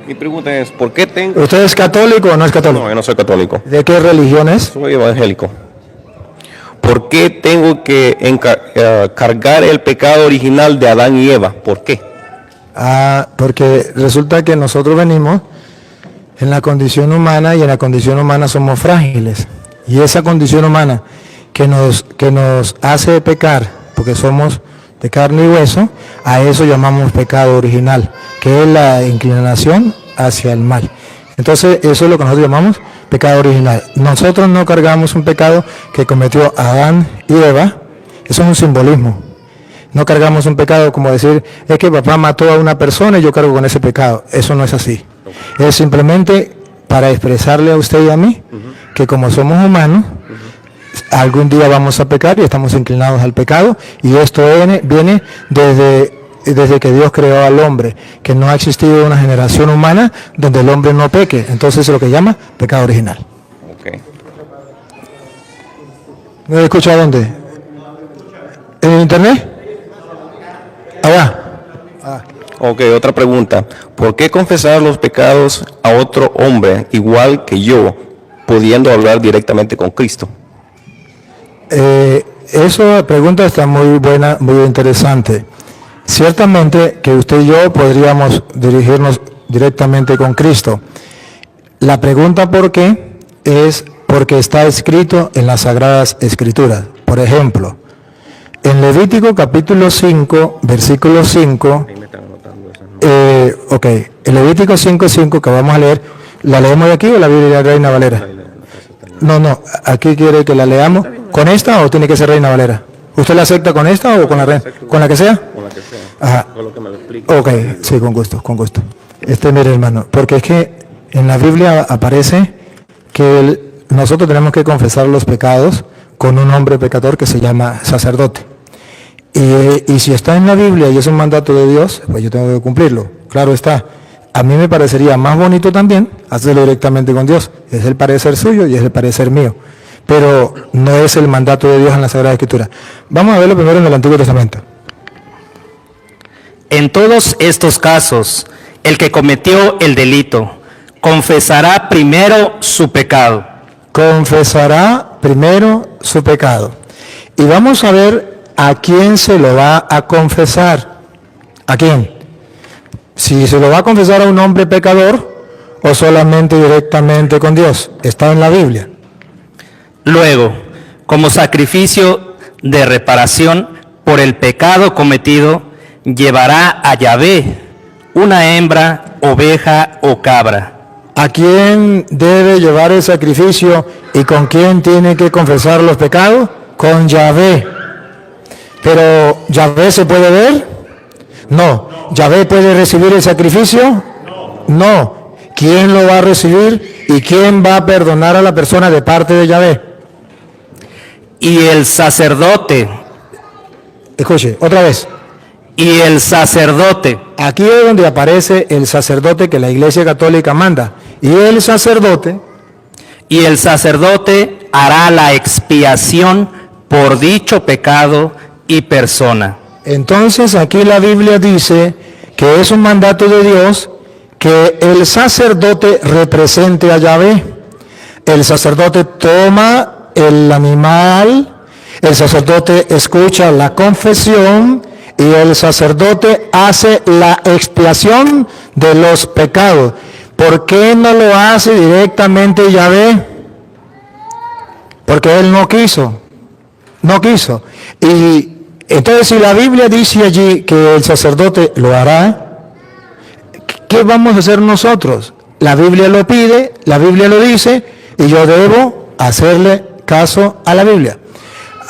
Mi pregunta es, ¿por qué tengo...? ¿Usted es católico o no es católico? No, yo no soy católico. ¿De qué religión es? Soy evangélico. ¿Por qué tengo que cargar el pecado original de Adán y Eva? ¿Por qué? Porque resulta que nosotros venimos en la condición humana y en la condición humana somos frágiles. Y esa condición humana que nos hace pecar, porque somos de carne y hueso, a eso llamamos pecado original, que es la inclinación hacia el mal. Entonces eso es lo que nosotros llamamos pecado original. Nosotros no cargamos un pecado que cometió Adán y Eva, eso es un simbolismo. No cargamos un pecado como decir, es que papá mató a una persona y yo cargo con ese pecado. Eso no es así. Es simplemente para expresarle a usted y a mí que como somos humanos, algún día vamos a pecar y estamos inclinados al pecado, y esto viene desde que Dios creó al hombre, que no ha existido una generación humana donde el hombre no peque. Entonces es lo que llama pecado original. Okay. ¿No escucha dónde? ¿En internet? Allá. Ok, otra pregunta. ¿Por qué confesar los pecados a otro hombre igual que yo, pudiendo hablar directamente con Cristo? Esa pregunta está muy buena, muy interesante. Ciertamente que usted y yo podríamos dirigirnos directamente con Cristo. La pregunta ¿por qué? Es porque está escrito en las Sagradas Escrituras. Por ejemplo, en Levítico capítulo 5, versículo 5, en Levítico 5:5 que vamos a leer, ¿la leemos de aquí o la Biblia Reina Valera? No, aquí quiere que la leamos. ¿Con esta o tiene que ser Reina Valera? ¿Usted la acepta con esta o con la Reina? ¿Con la que sea? Con la que sea. Ajá. Con lo que me lo explique. Ok, sí, con gusto. Mire, hermano, porque es que en la Biblia aparece que nosotros tenemos que confesar los pecados con un hombre pecador que se llama sacerdote. Y si está en la Biblia y es un mandato de Dios, pues yo tengo que cumplirlo. Claro está. A mí me parecería más bonito también hacerlo directamente con Dios. Es el parecer suyo y es el parecer mío. Pero no es el mandato de Dios en la Sagrada Escritura. Vamos a verlo primero en el Antiguo Testamento. En todos estos casos, el que cometió el delito confesará primero su pecado. Confesará primero su pecado. Y vamos a ver a quién se lo va a confesar. ¿A quién? Si se lo va a confesar a un hombre pecador o solamente directamente con Dios. Está en la Biblia. Luego, como sacrificio de reparación por el pecado cometido, llevará a Yahvé una hembra, oveja o cabra. ¿A quién debe llevar el sacrificio y con quién tiene que confesar los pecados? Con Yahvé. ¿Pero Yahvé se puede ver? No. ¿Yahvé puede recibir el sacrificio? No. ¿Quién lo va a recibir y quién va a perdonar a la persona de parte de Yahvé? Y el sacerdote. Escuche, otra vez. Y el sacerdote. Aquí es donde aparece el sacerdote que la Iglesia Católica manda. Y el sacerdote hará la expiación por dicho pecado y persona. Entonces aquí la Biblia dice que es un mandato de Dios que el sacerdote represente a Yahvé. El sacerdote toma el animal, el sacerdote escucha la confesión y el sacerdote hace la expiación de los pecados. ¿Por qué no lo hace directamente Yahvé? Porque él no quiso. Y entonces si la Biblia dice allí que el sacerdote lo hará, ¿qué vamos a hacer nosotros? La Biblia lo pide, la Biblia lo dice y yo debo hacerle caso a la Biblia.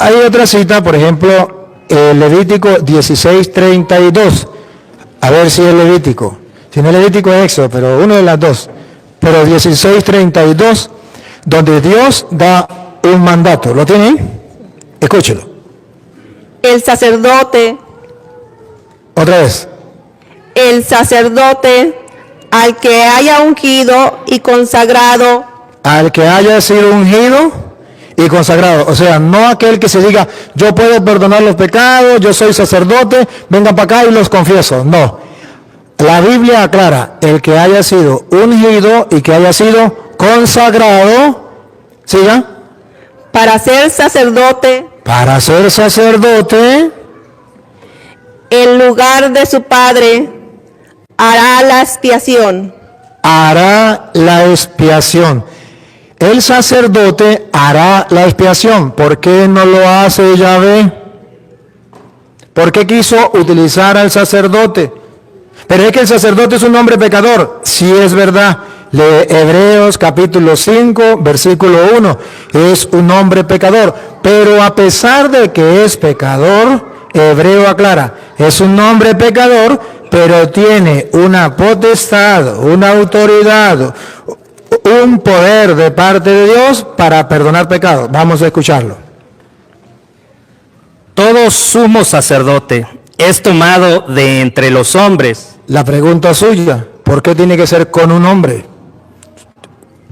Hay otra cita, por ejemplo, Levítico 16:32. A ver si es Levítico. Si no es Levítico es Éxodo, pero una de las dos. Pero 16:32, donde Dios da un mandato. ¿Lo tiene ahí? Escúchelo. El sacerdote. Otra vez. El sacerdote al que haya ungido y consagrado. Al que haya sido ungido y consagrado. O sea, no aquel que se diga, yo puedo perdonar los pecados, yo soy sacerdote, vengan para acá y los confieso. No. La Biblia aclara, el que haya sido ungido y que haya sido consagrado, siga, para ser sacerdote para ser sacerdote, en lugar de su padre, hará la expiación. hará la expiación. El sacerdote hará la expiación. ¿Por qué no lo hace Yahvé? ¿Por qué quiso utilizar al sacerdote? Pero es que el sacerdote es un hombre pecador. Sí, es verdad. Lee Hebreos capítulo 5, versículo 1. Es un hombre pecador. Pero a pesar de que es pecador, Hebreo aclara, es un hombre pecador, pero tiene una potestad, una autoridad, un poder de parte de Dios para perdonar pecados. Vamos a escucharlo. Todo sumo sacerdote es tomado de entre los hombres. La pregunta suya, ¿por qué tiene que ser con un hombre?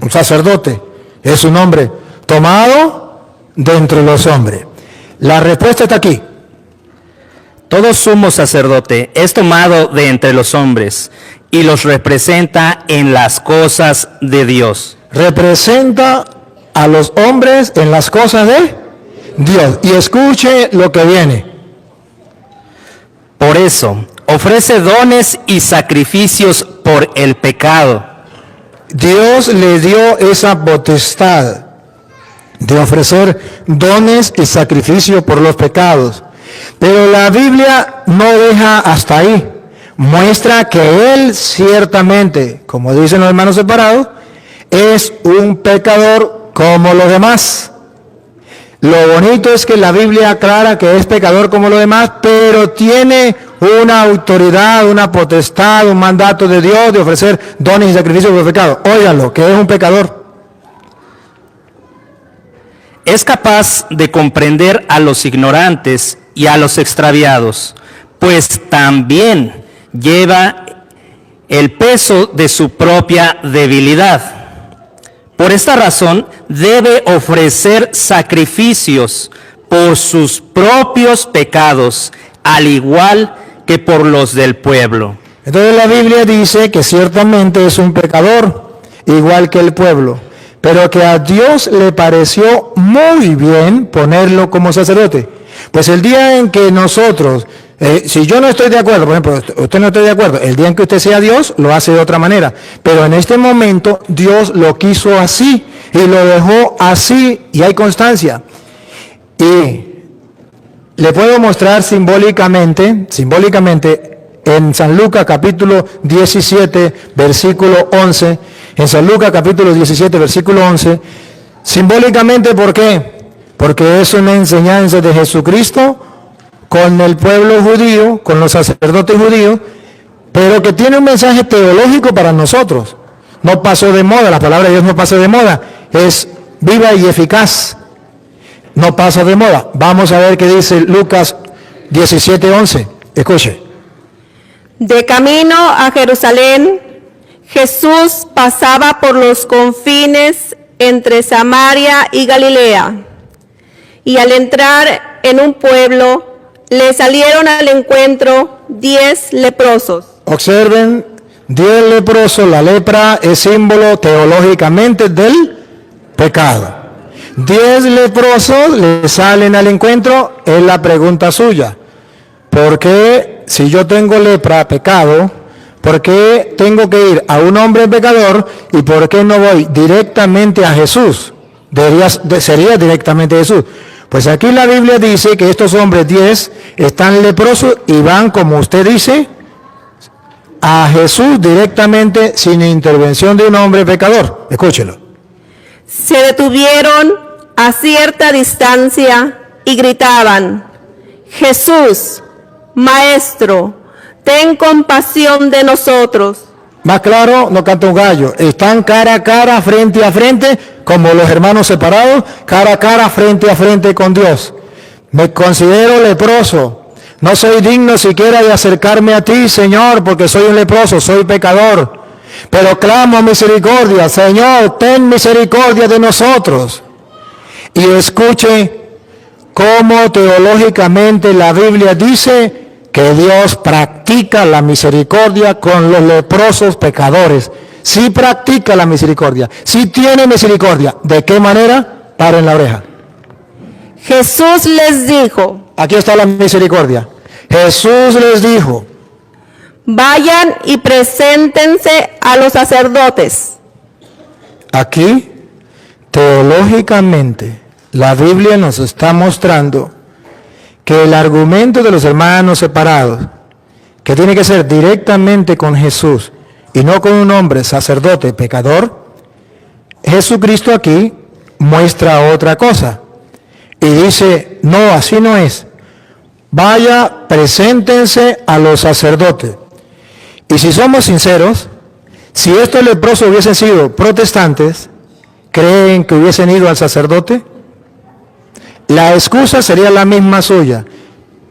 Un sacerdote es un hombre tomado de entre los hombres. La respuesta está aquí. Todo sumo sacerdote es tomado de entre los hombres y los representa en las cosas de Dios. Representa a los hombres en las cosas de Dios. Y escuche lo que viene. Por eso, ofrece dones y sacrificios por el pecado. Dios le dio esa potestad de ofrecer dones y sacrificios por los pecados. Pero la Biblia no deja hasta ahí. Muestra que Él ciertamente, como dicen los hermanos separados, es un pecador como los demás. Lo bonito es que la Biblia aclara que es pecador como los demás, pero tiene una autoridad, una potestad, un mandato de Dios de ofrecer dones y sacrificios por el pecado. Óiganlo, que es un pecador. Es capaz de comprender a los ignorantes y a los extraviados, pues también lleva el peso de su propia debilidad. Por esta razón, debe ofrecer sacrificios por sus propios pecados, al igual que por los del pueblo. Entonces la Biblia dice que ciertamente es un pecador, igual que el pueblo, pero que a Dios le pareció muy bien ponerlo como sacerdote. Pues el día en que nosotros, si yo no estoy de acuerdo, por ejemplo, usted no está de acuerdo, el día en que usted sea Dios, lo hace de otra manera. Pero en este momento Dios lo quiso así y lo dejó así y hay constancia. Y le puedo mostrar simbólicamente, en San Lucas capítulo 17, versículo 11, en San Lucas capítulo 17, versículo 11, simbólicamente, ¿por qué? Porque es una enseñanza de Jesucristo con el pueblo judío, con los sacerdotes judíos, pero que tiene un mensaje teológico para nosotros. No pasó de moda, la palabra de Dios no pasa de moda, es viva y eficaz. No pasa de moda. Vamos a ver qué dice Lucas 17:11. Escuche. De camino a Jerusalén, Jesús pasaba por los confines entre Samaria y Galilea. Y al entrar en un pueblo, le salieron al encuentro 10 leprosos. Observen, 10 leprosos. La lepra es símbolo teológicamente del pecado. 10 leprosos le salen al encuentro. Es la pregunta suya. ¿Por qué, si yo tengo lepra, pecado, por qué tengo que ir a un hombre pecador y por qué no voy directamente a Jesús? Sería directamente a Jesús. Pues aquí la Biblia dice que estos hombres 10 están leprosos y van, como usted dice, a Jesús directamente sin intervención de un hombre pecador. Escúchelo. Se detuvieron a cierta distancia y gritaban: Jesús, Maestro, ten compasión de nosotros. Más claro, no canta un gallo. Están cara a cara, frente a frente, como los hermanos separados, cara a cara, frente a frente con Dios. Me considero leproso. No soy digno siquiera de acercarme a ti, Señor, porque soy un leproso, soy pecador. Pero clamo misericordia, Señor, ten misericordia de nosotros. Y escuche cómo teológicamente la Biblia dice que Dios practica la misericordia con los leprosos pecadores. Sí practica la misericordia, sí tiene misericordia. ¿De qué manera? Paren la oreja. Jesús les dijo, Aquí está la misericordia. Jesús les dijo, vayan y preséntense a los sacerdotes. aquí, teológicamente, la Biblia nos está mostrando que el argumento de los hermanos separados, que tiene que ser directamente con Jesús y no con un hombre sacerdote pecador, Jesucristo aquí muestra otra cosa y dice, no, así no es. Vaya, preséntense a los sacerdotes. Y si somos sinceros, si estos leprosos hubiesen sido protestantes, ¿creen que hubiesen ido al sacerdote? La excusa sería la misma suya.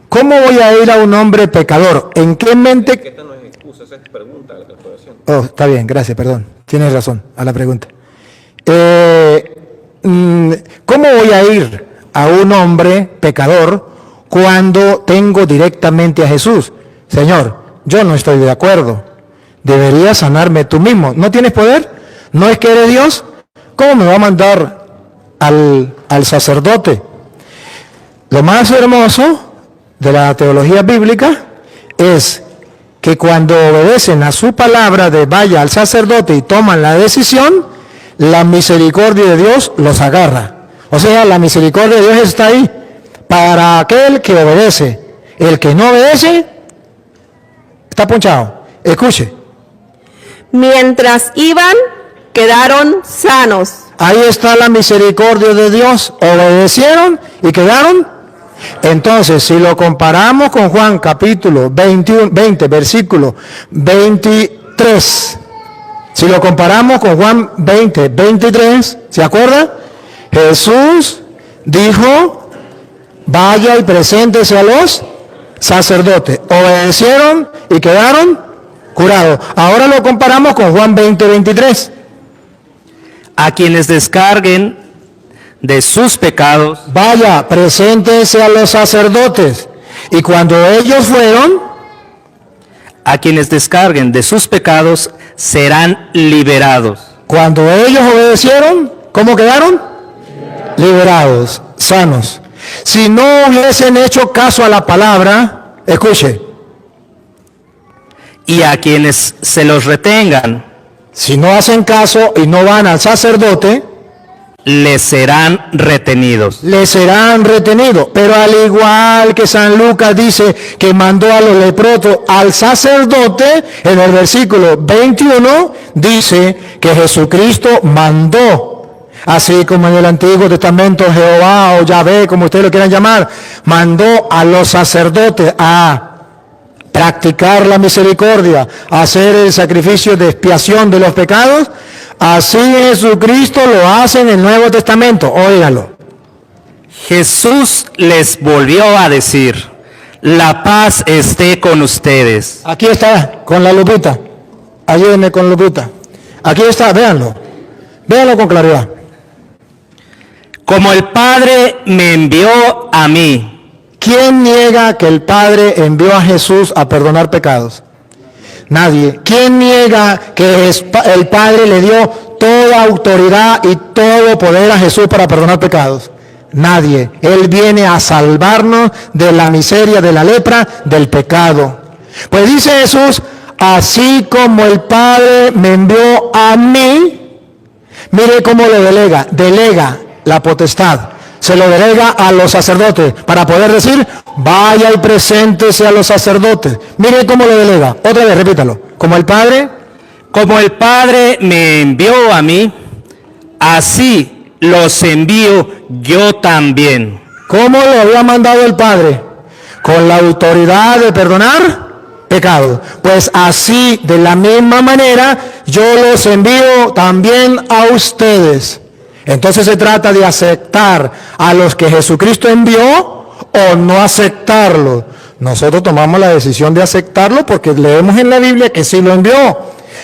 ¿Cómo voy a ir a un hombre pecador? ¿En qué mente? Esta no es excusa, esa es pregunta a la calculación. Oh, está bien, gracias, perdón. Tienes razón a la pregunta. ¿Cómo voy a ir a un hombre pecador cuando tengo directamente a Jesús? Señor, yo no estoy de acuerdo. Deberías sanarme tú mismo. ¿No tienes poder? ¿No es que eres Dios? ¿Cómo me va a mandar al sacerdote? Lo más hermoso de la teología bíblica es que cuando obedecen a su palabra de vaya al sacerdote y toman la decisión, la misericordia de Dios los agarra. O sea, la misericordia de Dios está ahí para aquel que obedece. El que no obedece está ponchado. Escuche. Mientras iban, quedaron sanos. Ahí está la misericordia de Dios. Obedecieron y quedaron. Entonces, si lo comparamos con Juan capítulo 20, versículo 23, si lo comparamos con Juan 20, 23, ¿se acuerda? Jesús dijo, vaya y preséntese a los sacerdotes. Obedecieron y quedaron curados. Ahora lo comparamos con Juan 20, 23. A quienes descarguen de sus pecados, Vaya, preséntese a los sacerdotes. Y cuando ellos fueron, a quienes descarguen de sus pecados serán liberados. cuando ellos obedecieron, ¿cómo quedaron? Liberados, sanos. Si no hubiesen hecho caso a la palabra, escuche, Y a quienes se los retengan, si no hacen caso y no van al sacerdote, les serán retenidos. les serán retenidos. Pero al igual que San Lucas dice que mandó a los leprosos al sacerdote, en el versículo 21 dice que Jesucristo mandó, así como en el Antiguo Testamento Jehová o Yahvé, como ustedes lo quieran llamar, mandó a los sacerdotes a practicar la misericordia, hacer el sacrificio de expiación de los pecados. Así Jesucristo lo hace en el Nuevo Testamento. Óigalo. Jesús les volvió a decir, la paz esté con ustedes. Aquí está, con la lupita. Ayúdenme con lupita. Aquí está, véanlo. Véanlo con claridad. Como el Padre me envió a mí, ¿Quién niega que el Padre envió a Jesús a perdonar pecados? Nadie. ¿Quién niega que el Padre le dio toda autoridad y todo poder a Jesús para perdonar pecados? Nadie. Él viene a salvarnos de la miseria, de la lepra, del pecado. Pues dice Jesús, así como el Padre me envió a mí, mire cómo le delega la potestad. Se lo delega a los sacerdotes para poder decir, vaya y preséntese a los sacerdotes. Mire cómo lo delega. Otra vez, repítalo. Como el Padre me envió a mí, así los envío yo también. ¿Cómo lo había mandado el Padre? Con la autoridad de perdonar pecados. Pues así, de la misma manera, yo los envío también a ustedes. Entonces se trata de aceptar a los que Jesucristo envió o no aceptarlos. Nosotros tomamos la decisión de aceptarlo porque leemos en la Biblia que sí lo envió,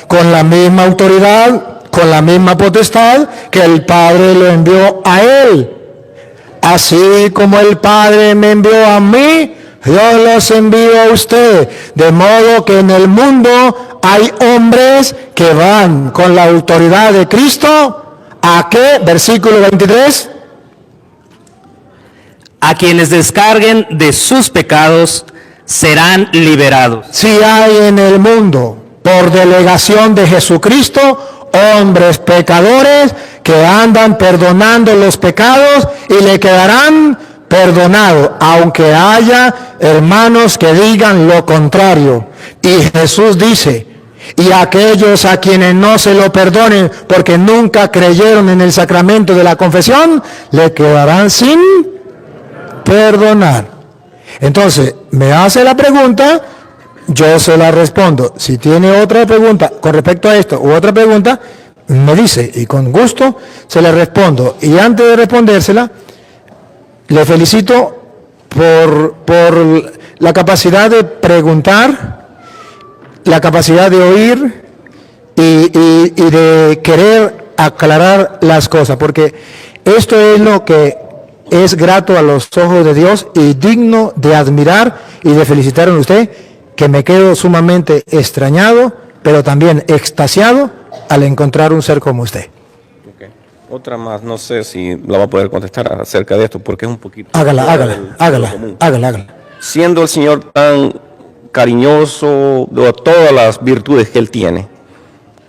con la misma autoridad, con la misma potestad que el Padre lo envió a él. Así como el Padre me envió a mí, Yo los envío a usted, de modo que en el mundo hay hombres que van con la autoridad de Cristo. ¿A qué? Versículo 23. A quienes descarguen de sus pecados serán liberados. Si hay en el mundo, por delegación de Jesucristo, hombres pecadores que andan perdonando los pecados y le quedarán perdonados, aunque haya hermanos que digan lo contrario. Y Jesús dice, y aquellos a quienes no se lo perdonen porque nunca creyeron en el sacramento de la confesión, le quedarán sin perdonar. Entonces, me hace la pregunta, yo se la respondo. Si tiene otra pregunta con respecto a esto u otra pregunta, me dice y con gusto se la respondo. Y antes de respondérsela, le felicito por la capacidad de preguntar, la capacidad de oír y de querer aclarar las cosas, porque esto es lo que es grato a los ojos de Dios y digno de admirar y de felicitar a usted, que me quedo sumamente extrañado, pero también extasiado al encontrar un ser como usted. Okay. Otra más, no sé si la va a poder contestar acerca de esto, porque es un poquito... Hágala. Siendo el Señor tan cariñoso de todas las virtudes que Él tiene,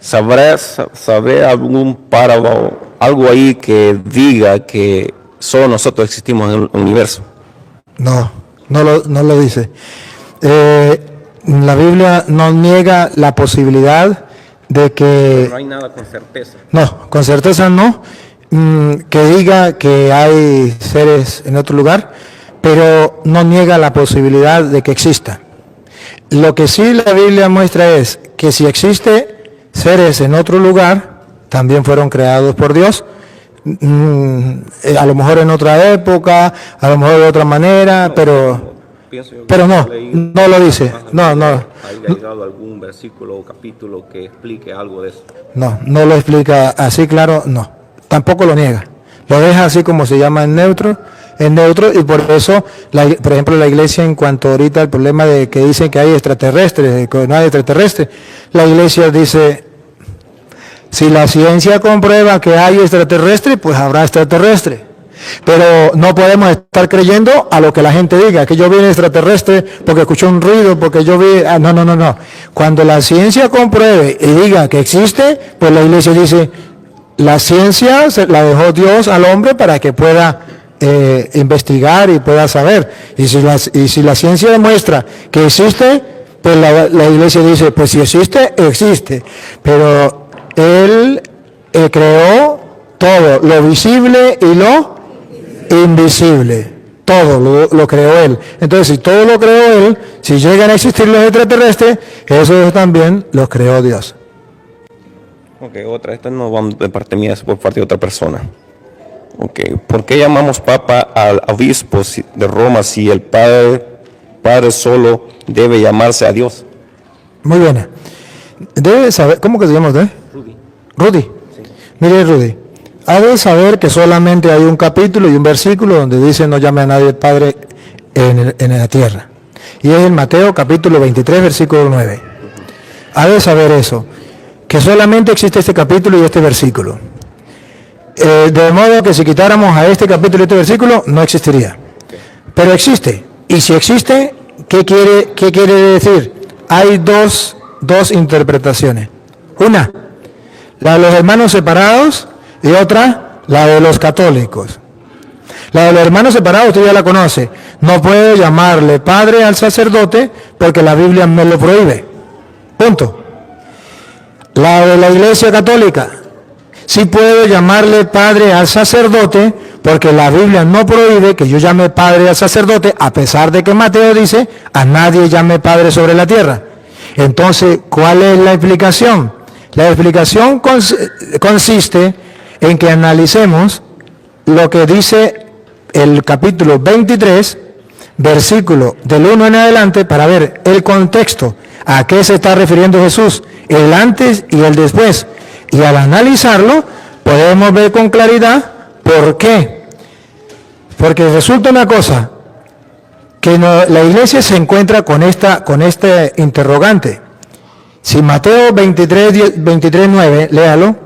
¿sabré algún párrafo, algo ahí que diga que solo nosotros existimos en el universo? No lo dice. La Biblia no niega la posibilidad de que... Pero no hay nada con certeza. No, con certeza no, que diga que hay seres en otro lugar, pero no niega la posibilidad de que exista. Lo que sí la Biblia muestra es que si existe seres en otro lugar, también fueron creados por Dios, a lo mejor en otra época, a lo mejor de otra manera, pero no lo dice. No. ¿Hay dado algún versículo o capítulo que explique algo de eso? No lo explica así claro, no. Tampoco lo niega. Lo deja así como se llama en neutro, y por eso, por ejemplo, la Iglesia, en cuanto ahorita al problema de que dicen que hay extraterrestres, que no hay extraterrestres, la Iglesia dice, si la ciencia comprueba que hay extraterrestres, pues habrá extraterrestres. Pero no podemos estar creyendo a lo que la gente diga, que yo vi un extraterrestre porque escuché un ruido, porque yo vi... No. Cuando la ciencia compruebe y diga que existe, pues la Iglesia dice, la ciencia la dejó Dios al hombre para que pueda investigar y pueda saber. Y si la ciencia demuestra que existe, pues la Iglesia dice, pues si existe, existe. Pero Él creó todo, lo visible y lo invisible. Todo lo creó Él. Entonces, si todo lo creó Él, si llegan a existir los extraterrestres, eso también los creó Dios. Ok, otra, esta no va de parte mía, es por parte de otra persona. Ok, ¿por qué llamamos Papa al obispo de Roma si el Padre solo debe llamarse a Dios? Muy bien. Debe saber, ¿cómo que se llama usted? Rudy. Sí. Mire, Rudy, ha de saber que solamente hay un capítulo y un versículo donde dice no llame a nadie Padre en la tierra. Y es en Mateo capítulo 23, versículo 9. Ha de saber eso, que solamente existe este capítulo y este versículo. De modo que si quitáramos a este capítulo y este versículo, no existiría. Pero existe. Y si existe, ¿qué quiere decir? Hay dos interpretaciones. Una, la de los hermanos separados, y otra, la de los católicos. La de los hermanos separados usted ya la conoce. No puedo llamarle padre al sacerdote porque la Biblia me lo prohíbe. Punto. La de la Iglesia Católica. Sí puedo llamarle padre al sacerdote porque la Biblia no prohíbe que yo llame padre al sacerdote, a pesar de que Mateo dice, a nadie llame padre sobre la tierra. Entonces, ¿cuál es la explicación? La explicación consiste en que analicemos lo que dice el capítulo 23, versículo del 1 en adelante, para ver el contexto, a qué se está refiriendo Jesús, el antes y el después. Y al analizarlo, podemos ver con claridad por qué. Porque resulta una cosa, que la iglesia se encuentra con este interrogante. Si Mateo 23:9, léalo.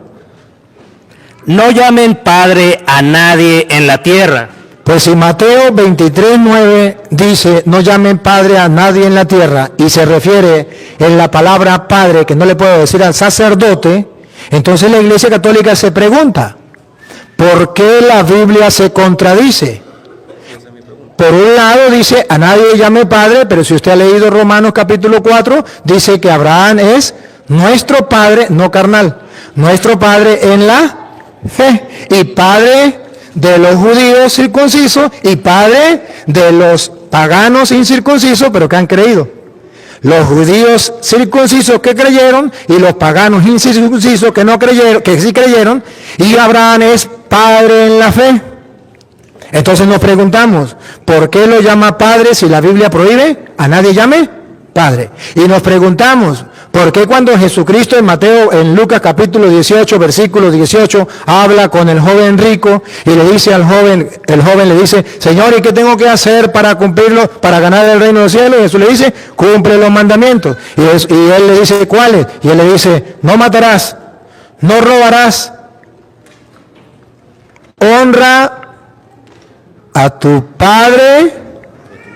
No llamen Padre a nadie en la tierra. Pues si Mateo 23:9 dice, no llamen Padre a nadie en la tierra, y se refiere en la palabra Padre, que no le puedo decir al sacerdote, entonces la Iglesia Católica se pregunta, ¿por qué la Biblia se contradice? Por un lado dice, a nadie llame Padre, pero si usted ha leído Romanos capítulo 4, dice que Abraham es nuestro Padre, no carnal, nuestro Padre en la fe, y Padre de los judíos circuncisos y Padre de los paganos incircuncisos, pero que han creído. Los judíos circuncisos que creyeron y los paganos incircuncisos que no creyeron, que sí creyeron, y Abraham es Padre en la fe. Entonces nos preguntamos, ¿por qué lo llama Padre si la Biblia prohíbe a nadie llame Padre? Y nos preguntamos, ¿por qué cuando Jesucristo en Lucas capítulo 18, versículo 18, habla con el joven rico y le dice al joven, el joven le dice, Señor, ¿y qué tengo que hacer para cumplirlo, para ganar el reino de los cielos? Y Jesús le dice, cumple los mandamientos. Y él le dice, ¿cuáles? Y él le dice, no matarás, no robarás, honra a tu padre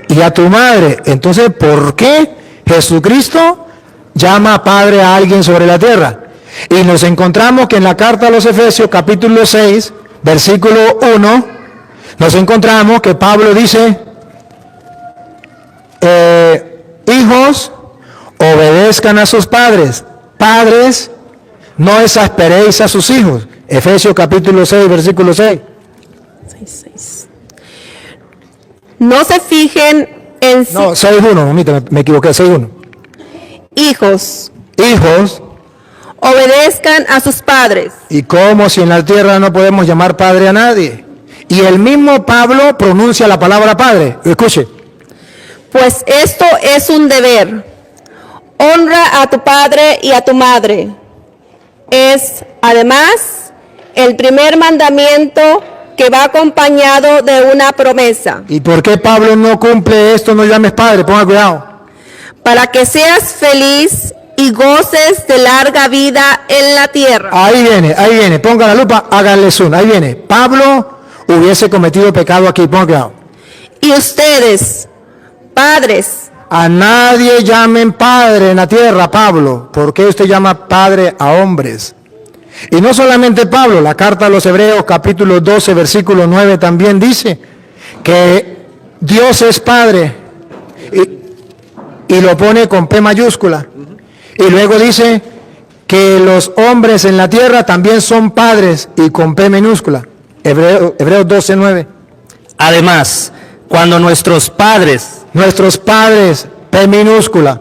y a tu madre. Entonces, ¿por qué Jesucristo llama Padre a alguien sobre la tierra? Y nos encontramos que en la carta a los Efesios, capítulo 6, versículo 1, nos encontramos que Pablo dice, hijos, obedezcan a sus padres. Padres, no exasperéis a sus hijos. Efesios capítulo 6, versículo 6. No se fijen en sí. No, 6.1, mamita, me equivoqué, 6.1. Hijos, Hijos, obedezcan a sus padres. y como si en la tierra no podemos llamar padre a nadie. Y el mismo Pablo pronuncia la palabra padre. Escuche. Pues esto es un deber. Honra a tu padre y a tu madre. Es, además, el primer mandamiento que va acompañado de una promesa. ¿Y por qué Pablo no cumple esto? No llames padre, ponga cuidado. Para que seas feliz y goces de larga vida en la tierra. Ahí viene, ponga la lupa, háganle zoom, ahí viene. Pablo hubiese cometido pecado aquí, ponga cuidado. Y ustedes, padres, A nadie llamen padre en la tierra, Pablo. ¿Por qué usted llama padre a hombres? Y no solamente Pablo, la carta a los Hebreos capítulo 12, versículo 9 también dice que Dios es Padre y lo pone con P mayúscula. Y luego dice que los hombres en la tierra también son padres y con P minúscula. Hebreos 12, 9. Además, cuando nuestros padres, P minúscula,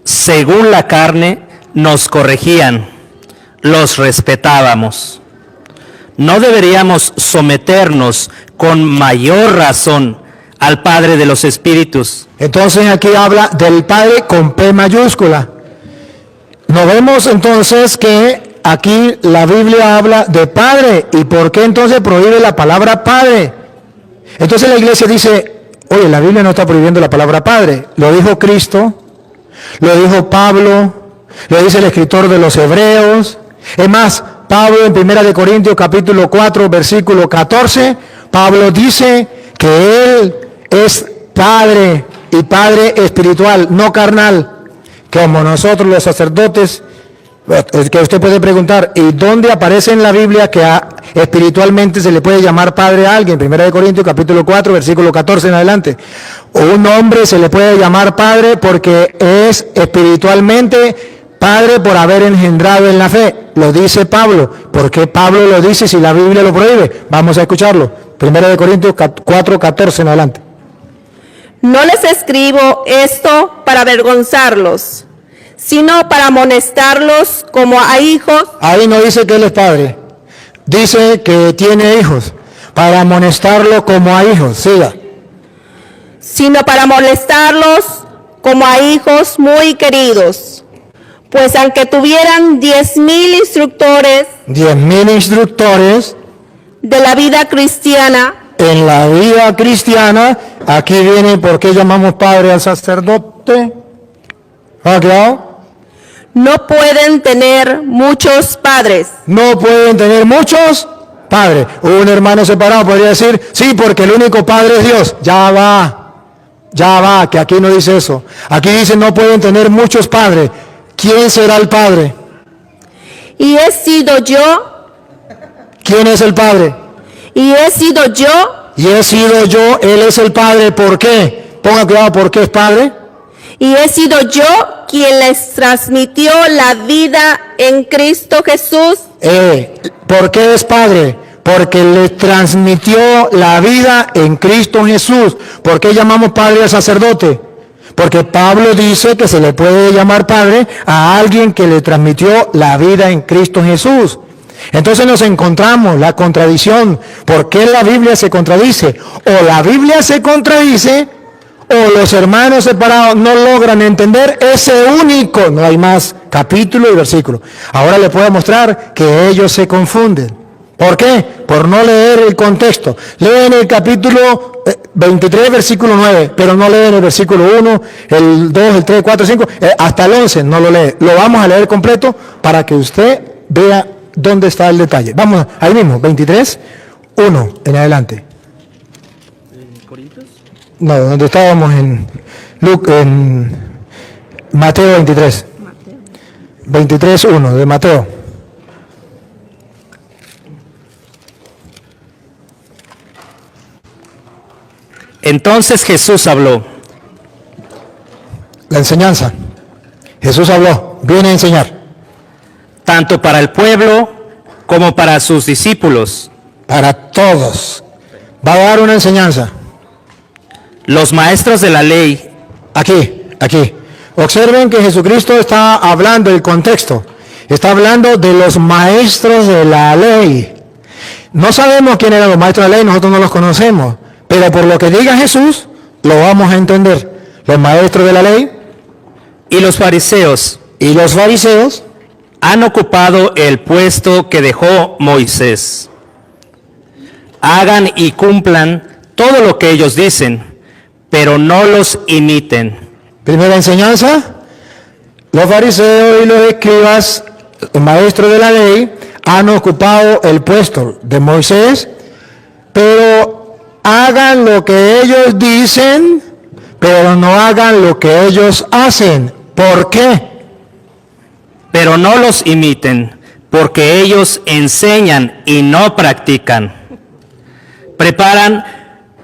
según la carne, nos corregían, los respetábamos. ¿No deberíamos someternos con mayor razón al Padre de los Espíritus? entonces aquí habla del Padre con P mayúscula. Nos vemos entonces que aquí la Biblia habla de Padre. ¿Y por qué entonces prohíbe la palabra Padre? Entonces la iglesia dice, oye, la Biblia no está prohibiendo la palabra Padre. Lo dijo Cristo, lo dijo Pablo, lo dice el escritor de los Hebreos. Es más, Pablo en 1 Corintios capítulo 4, versículo 14, Pablo dice que él es Padre y Padre espiritual, no carnal, como nosotros los sacerdotes. Que usted puede preguntar, ¿y dónde aparece en la Biblia que espiritualmente se le puede llamar padre a alguien? 1 Corintios capítulo 4, versículo 14 en adelante. Un hombre se le puede llamar padre porque es espiritualmente padre por haber engendrado en la fe. Lo dice Pablo. ¿Por qué Pablo lo dice si la Biblia lo prohíbe? Vamos a escucharlo. 1 Corintios 4, 14 en adelante. no les escribo esto para avergonzarlos, sino para amonestarlos como a hijos. Ahí no dice que él es padre, dice que tiene hijos, para amonestarlo como a hijos, siga. Sino para amonestarlos como a hijos muy queridos. Pues aunque tuvieran 10,000 instructores de la vida cristiana, en la vida cristiana, aquí viene por qué llamamos padre al sacerdote. ¿Ha quedado? No pueden tener muchos padres. No pueden tener muchos padres. Un hermano separado podría decir, sí, porque el único padre es Dios. Ya va, que aquí no dice eso. Aquí dice no pueden tener muchos padres. ¿Quién será el padre? Y he sido yo, ¿Quién es el padre? y he sido yo, Y he sido yo, él es el padre. ¿Por qué? Ponga cuidado, ¿por qué es padre? y he sido yo quien les transmitió la vida en Cristo Jesús. ¿Por qué es padre? Porque le transmitió la vida en Cristo Jesús. ¿Por qué llamamos padre al sacerdote? Porque Pablo dice que se le puede llamar padre a alguien que le transmitió la vida en Cristo Jesús. Entonces nos encontramos la contradicción. ¿Por qué la Biblia se contradice? O la Biblia se contradice, o los hermanos separados no logran entender ese único, no hay más capítulo y versículo. Ahora le puedo mostrar que ellos se confunden. ¿Por qué? Por no leer el contexto. Leen el capítulo 23, versículo 9, pero no leen el versículo 1, el 2, el 3, 4, 5, hasta el 11 no lo lee. Lo vamos a leer completo para que usted vea dónde está el detalle. Vamos, ahí mismo, 23, 1 en adelante. No, donde estábamos en Mateo 23. 23, 1 de Mateo. Entonces Jesús habló. La enseñanza. Jesús habló, viene a enseñar. Tanto para el pueblo como para sus discípulos. Para todos. Va a dar una enseñanza. Los maestros de la ley. Aquí. Observen que Jesucristo está hablando del contexto. Está hablando de los maestros de la ley. No sabemos quién eran los maestros de la ley, nosotros no los conocemos. Pero por lo que diga Jesús, lo vamos a entender. Los maestros de la ley Y los fariseos y los fariseos han ocupado el puesto que dejó Moisés. Hagan y cumplan todo lo que ellos dicen, pero no los imiten. Primera enseñanza, los fariseos y los escribas, los maestros de la ley, han ocupado el puesto de Moisés, pero hagan lo que ellos dicen, pero no hagan lo que ellos hacen. ¿Por qué? Pero no los imiten, porque ellos enseñan y no practican. Preparan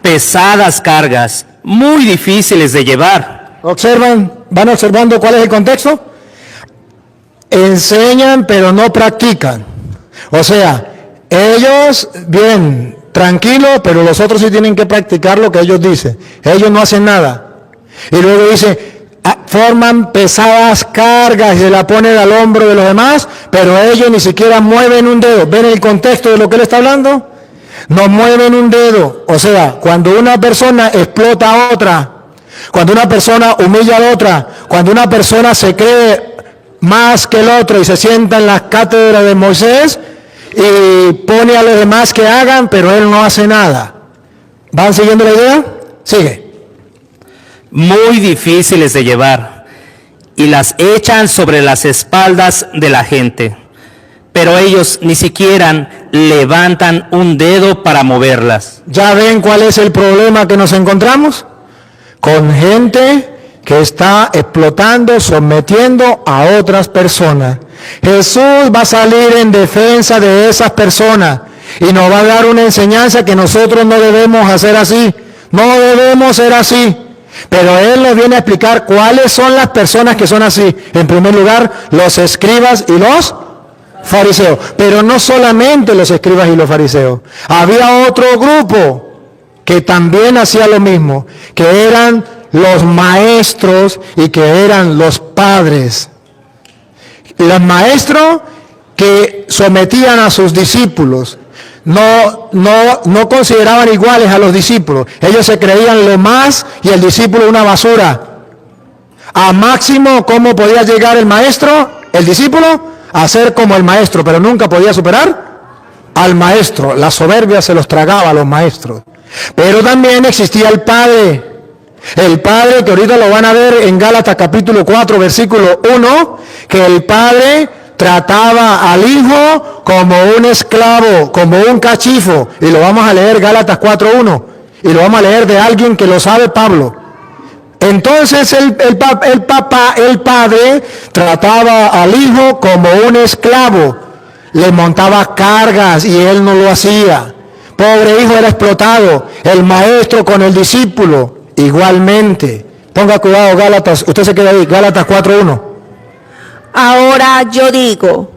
pesadas cargas, muy difíciles de llevar. ¿Van observando cuál es el contexto? Enseñan pero no practican. O sea, ellos, bien, tranquilos, pero los otros sí tienen que practicar lo que ellos dicen. Ellos no hacen nada. Y luego dice, forman pesadas cargas y se la ponen al hombro de los demás, pero ellos ni siquiera mueven un dedo. ¿Ven el contexto de lo que él está hablando? No mueven un dedo. O sea, cuando una persona explota a otra, cuando una persona humilla a la otra, cuando una persona se cree más que el otro y se sienta en las cátedras de Moisés y pone a los demás que hagan, pero él no hace nada. ¿Van siguiendo la idea? Sigue. Muy difíciles de llevar, y las echan sobre las espaldas de la gente. Pero ellos ni siquiera levantan un dedo para moverlas. ¿Ya ven cuál es el problema que nos encontramos? Con gente que está explotando, sometiendo a otras personas. Jesús va a salir en defensa de esas personas y nos va a dar una enseñanza que nosotros no debemos hacer así. No debemos ser así. Pero Él nos viene a explicar cuáles son las personas que son así. En primer lugar, los escribas y los fariseos. Pero no solamente los escribas y los fariseos. Había otro grupo que también hacía lo mismo, que eran los maestros y que eran los padres. Los maestros que sometían a sus discípulos. No consideraban iguales a los discípulos. Ellos se creían lo más y el discípulo una basura. A máximo, ¿cómo podía llegar el maestro, el discípulo? A ser como el maestro, pero nunca podía superar al maestro. La soberbia se los tragaba a los maestros. Pero también existía el Padre. El Padre, que ahorita lo van a ver en Gálatas capítulo 4, versículo 1, que el Padre trataba al Hijo como un esclavo, como un cachifo. Y lo vamos a leer Gálatas 4:1. Y lo vamos a leer de alguien que lo sabe, Pablo. Entonces el Padre trataba al Hijo como un esclavo. Le montaba cargas y él no lo hacía. Pobre hijo era explotado. El maestro con el discípulo, igualmente. Ponga cuidado, Gálatas. Usted se queda ahí, Gálatas 4:1. Ahora yo digo,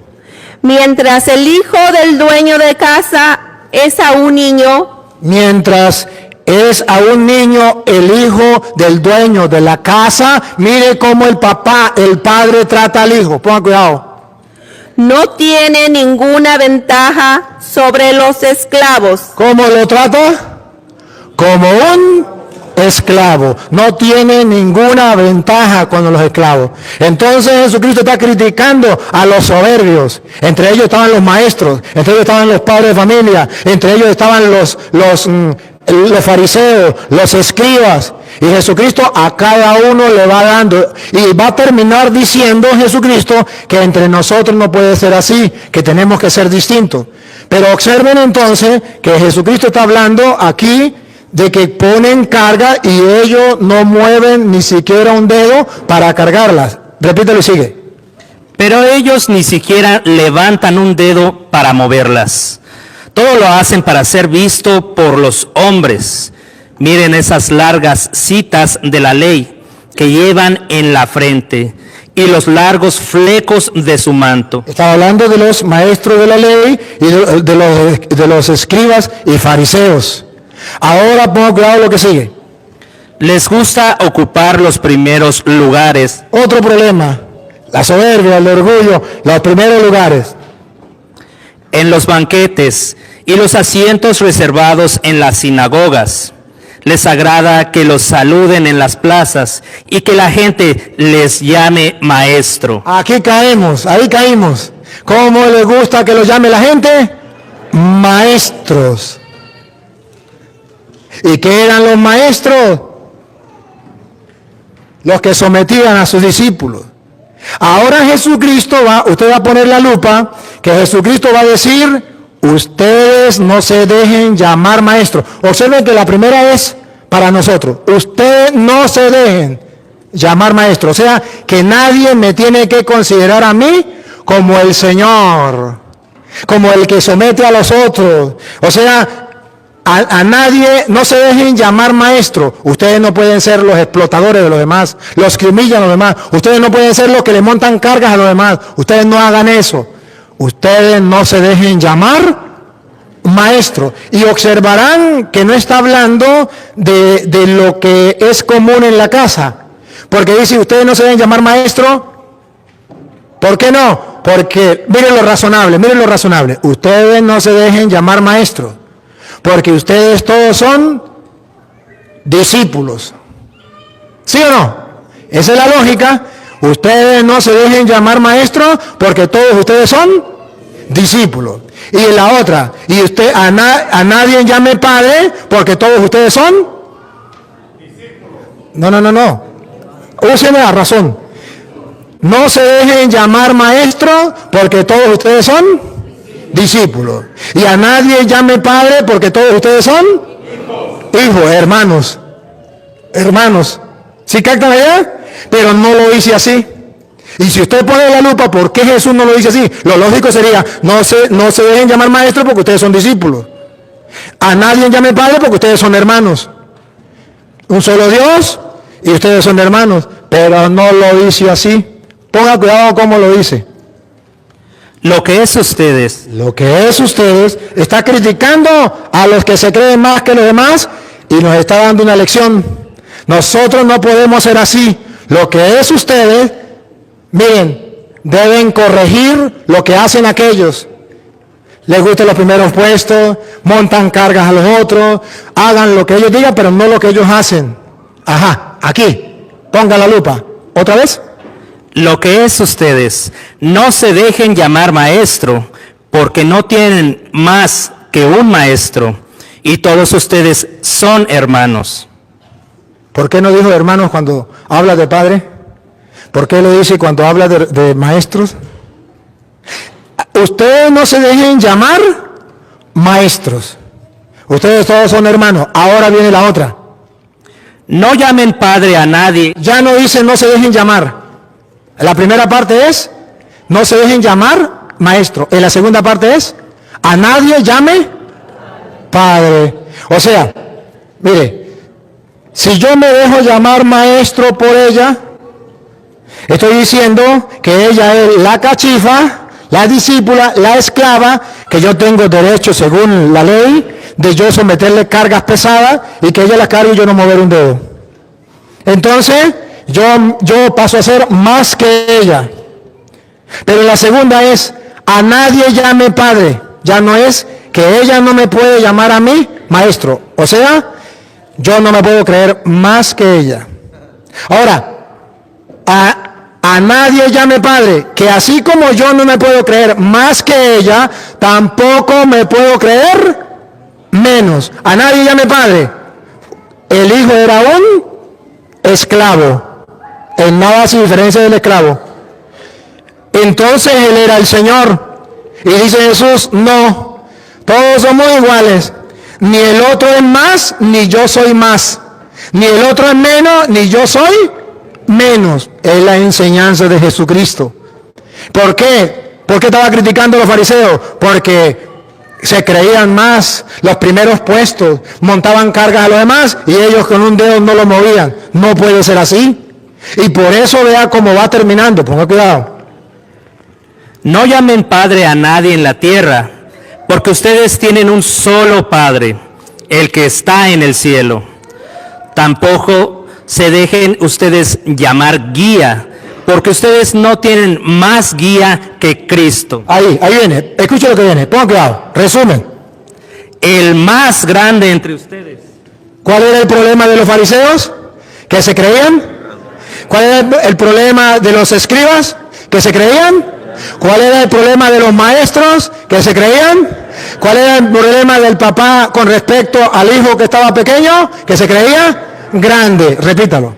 mientras el hijo del dueño de casa es aún niño, Mientras es a un niño el hijo del dueño de la casa, mire cómo el padre trata al hijo. Ponga cuidado. no tiene ninguna ventaja sobre los esclavos, ¿Cómo lo trata? Como un esclavo. No tiene ninguna ventaja con los esclavos. Entonces Jesucristo está criticando a los soberbios. Entre ellos estaban los maestros, entre ellos estaban los padres de familia, entre ellos estaban los fariseos, los escribas. Y Jesucristo a cada uno le va dando, y va a terminar diciendo Jesucristo que entre nosotros no puede ser así, que tenemos que ser distintos. Pero observen entonces que Jesucristo está hablando aquí de que ponen carga y ellos no mueven ni siquiera un dedo para cargarlas. Repítelo y sigue. Pero ellos ni siquiera levantan un dedo para moverlas. Todo lo hacen para ser visto por los hombres. Miren esas largas citas de la ley que llevan en la frente y los largos flecos de su manto. Está hablando de los maestros de la ley y de los escribas y fariseos. Ahora ponga cuidado lo que sigue. Les gusta ocupar los primeros lugares. Otro problema, la soberbia, el orgullo, los primeros lugares. En los banquetes y los asientos reservados en las sinagogas. Les agrada que los saluden en las plazas y que la gente les llame maestro. Aquí caemos, ahí caímos. ¿Cómo les gusta que los llame la gente? Maestros. ¿Y qué eran los maestros? Los que sometían a sus discípulos. Ahora Jesucristo usted va a poner la lupa, que Jesucristo va a decir, ustedes no se dejen llamar maestros. Observen que la primera es para nosotros. Ustedes no se dejen llamar maestros. O sea, que nadie me tiene que considerar a mí como el Señor, como el que somete a los otros. O sea, a nadie, no se dejen llamar maestro. Ustedes no pueden ser los explotadores de los demás, los que humillan a los demás. Ustedes no pueden ser los que le montan cargas a los demás. Ustedes no hagan eso. Ustedes no se dejen llamar maestro. Y observarán que no está hablando de lo que es común en la casa. Porque dice, ustedes no se deben llamar maestro. ¿Por qué no? Porque, miren lo razonable. Ustedes no se dejen llamar maestro. Porque ustedes todos son discípulos. ¿Sí o no? Esa es la lógica. Ustedes no se dejen llamar maestros porque todos ustedes son discípulos. Y la otra, y usted a nadie llame padre porque todos ustedes son discípulos. No. Úseme la razón. No se dejen llamar maestros porque todos ustedes son discípulos. Y a nadie llame padre porque todos ustedes son hijos, hermanos. ¿Sí captan allá? Pero no lo dice así. Y si usted pone la lupa, ¿por qué Jesús no lo dice así? Lo lógico sería, no se dejen llamar maestros porque ustedes son discípulos. A nadie llame padre porque ustedes son hermanos. Un solo Dios y ustedes son hermanos. Pero no lo dice así. Ponga cuidado cómo lo dice. Lo que es ustedes está criticando a los que se creen más que los demás y nos está dando una lección. Nosotros no podemos ser así. Lo que es ustedes, miren, deben corregir lo que hacen aquellos. Les gustan los primeros puestos, montan cargas a los otros, hagan lo que ellos digan, pero no lo que ellos hacen. Ajá, aquí, ponga la lupa. ¿Otra vez? Lo que es ustedes, no se dejen llamar maestro, porque no tienen más que un maestro, y todos ustedes son hermanos. ¿Por qué no dijo hermanos cuando habla de padre? ¿Por qué lo dice cuando habla de maestros? Ustedes no se dejen llamar maestros. Ustedes todos son hermanos. Ahora viene la otra. No llamen padre a nadie. Ya no dice no se dejen llamar. La primera parte es no se dejen llamar maestro. En la segunda parte es a nadie llame padre. O sea, mire, si yo me dejo llamar maestro por ella, estoy diciendo que ella es la cachifa, la discípula, la esclava, que yo tengo derecho según la ley de yo someterle cargas pesadas y que ella las cargue y yo no mover un dedo. Entonces, yo paso a ser más que ella. Pero la segunda es, a nadie llame padre. Ya no es que ella no me puede llamar a mí maestro. O sea, yo no me puedo creer más que ella. Ahora, a nadie llame padre, que así como yo no me puedo creer más que ella, tampoco me puedo creer menos. A nadie llame padre. El hijo era un esclavo. En nada hace diferencia del esclavo. Entonces él era el Señor. Y dice Jesús, no, todos somos iguales. Ni el otro es más, ni yo soy más. Ni el otro es menos, ni yo soy menos. Es la enseñanza de Jesucristo. ¿Por qué? ¿Por qué estaba criticando a los fariseos? Porque se creían más, los primeros puestos, montaban cargas a los demás y ellos con un dedo no lo movían. No puede ser así. Y por eso vea cómo va terminando. Ponga cuidado. No llamen padre a nadie en la tierra, porque ustedes tienen un solo Padre, el que está en el cielo. Tampoco se dejen ustedes llamar guía, porque ustedes no tienen más guía que Cristo. Ahí viene. Escuche lo que viene. Ponga cuidado. Resumen. El más grande entre ustedes. ¿Cuál era el problema de los fariseos? ¿Que se creían? ¿Cuál era el problema de los escribas? ¿Que se creían? ¿Cuál era el problema de los maestros? ¿Que se creían? ¿Cuál era el problema del papá con respecto al hijo que estaba pequeño? ¿Que se creía? Grande. Repítalo.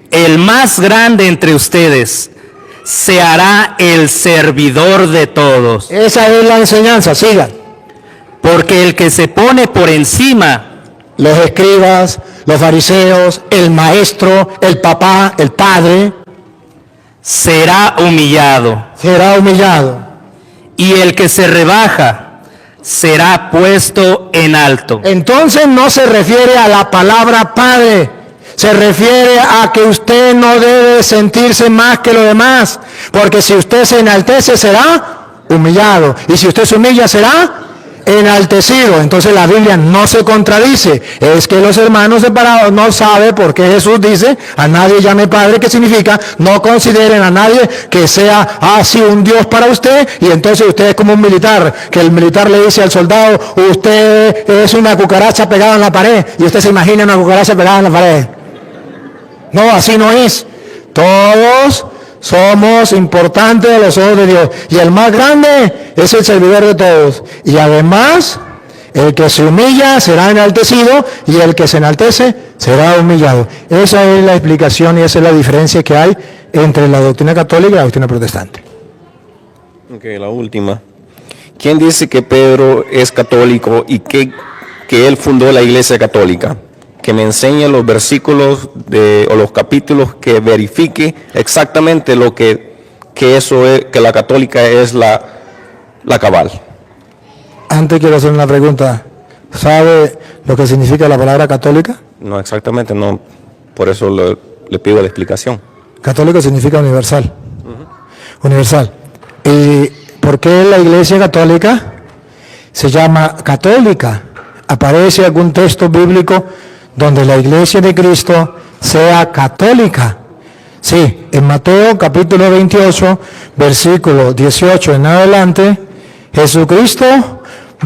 El más grande entre ustedes se hará el servidor de todos. Esa es la enseñanza. Sigan. Porque el que se pone por encima, Los escribas, los fariseos, el maestro, el papá, el padre, será humillado. será humillado. Y el que se rebaja será puesto en alto. Entonces no se refiere a la palabra padre, se refiere a que usted no debe sentirse más que los demás, porque si usted se enaltece será humillado, y si usted se humilla será enaltecido. Entonces la Biblia no se contradice, es que los hermanos separados no saben por qué Jesús dice a nadie llame padre, que significa no consideren a nadie que sea así un Dios para usted, y entonces usted es como un militar, que el militar le dice al soldado, usted es una cucaracha pegada en la pared, y usted se imagina una cucaracha pegada en la pared. No, así no es. Todos somos importantes a los ojos de Dios. Y el más grande es el servidor de todos. Y además, el que se humilla será enaltecido y el que se enaltece será humillado. Esa es la explicación y esa es la diferencia que hay entre la doctrina católica y la doctrina protestante. Ok, la última. ¿Quién dice que Pedro es católico y que él fundó la Iglesia Católica? Que me enseñe los versículos o los capítulos que verifique exactamente lo que eso es, que la católica es la cabal. Antes quiero hacer una pregunta. ¿Sabe lo que significa la palabra católica? No, exactamente, no. Por eso le pido la explicación. Católico significa universal. Universal. ¿Y por qué la Iglesia Católica se llama católica? ¿Aparece algún texto bíblico donde la Iglesia de Cristo sea católica? Sí, en Mateo capítulo 28, versículo 18 en adelante, Jesucristo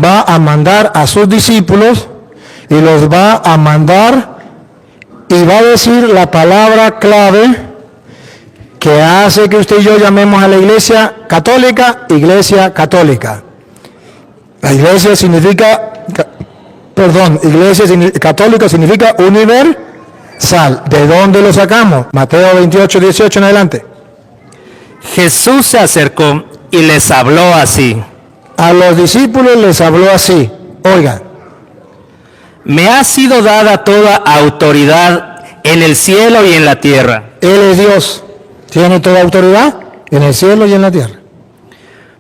va a mandar a sus discípulos y los va a mandar y va a decir la palabra clave que hace que usted y yo llamemos a la Iglesia Católica, Iglesia Católica. La Iglesia significa perdón, iglesia católica significa universal. ¿De dónde lo sacamos? Mateo 28, 18 en adelante. Jesús se acercó y les habló así. A los discípulos les habló así. Oigan, Me ha sido dada toda autoridad en el cielo y en la tierra. Él es Dios. Tiene toda autoridad en el cielo y en la tierra.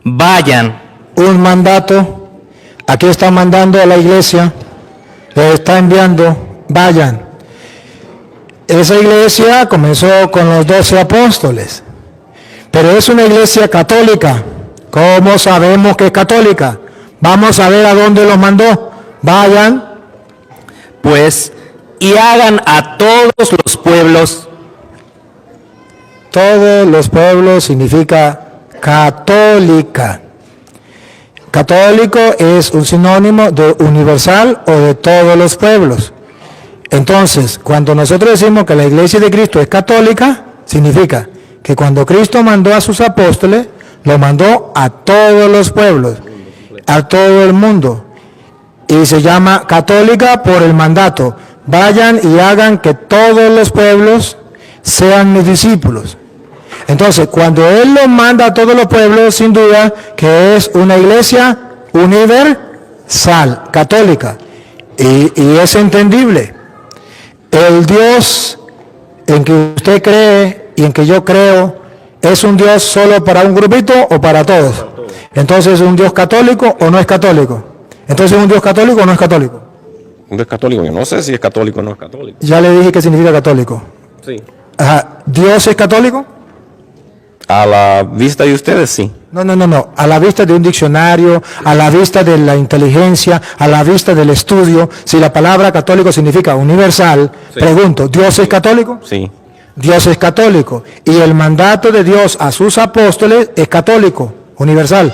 Vayan, Un mandato. Aquí está mandando a la iglesia. Le está enviando. Vayan. Esa iglesia comenzó con los 12 apóstoles. Pero es una iglesia católica. ¿Cómo sabemos que es católica? Vamos a ver a dónde los mandó. Vayan. pues, y hagan a todos los pueblos. Todos los pueblos significa católica. Católico es un sinónimo de universal o de todos los pueblos. Entonces, cuando nosotros decimos que la iglesia de Cristo es católica, significa que cuando Cristo mandó a sus apóstoles, lo mandó a todos los pueblos, a todo el mundo. Y se llama católica por el mandato. Vayan y hagan que todos los pueblos sean mis discípulos. Entonces, cuando Él lo manda a todos los pueblos, sin duda que es una iglesia universal, católica. Y es entendible. El Dios en que usted cree y en que yo creo, ¿es un Dios solo para un grupito o para todos? Entonces, ¿es un Dios católico o no es católico? Entonces, ¿es un Dios católico o no es católico? ¿No es católico? Yo no sé si es católico o no es católico. Ya le dije qué significa católico. Sí. Ajá. ¿Dios es católico? A la vista de ustedes, sí. No. A la vista de un diccionario, a la vista de la inteligencia, a la vista del estudio, si la palabra católico significa universal, Sí. pregunto, ¿Dios es católico? Sí. Dios es católico. Y el mandato de Dios a sus apóstoles es católico, universal.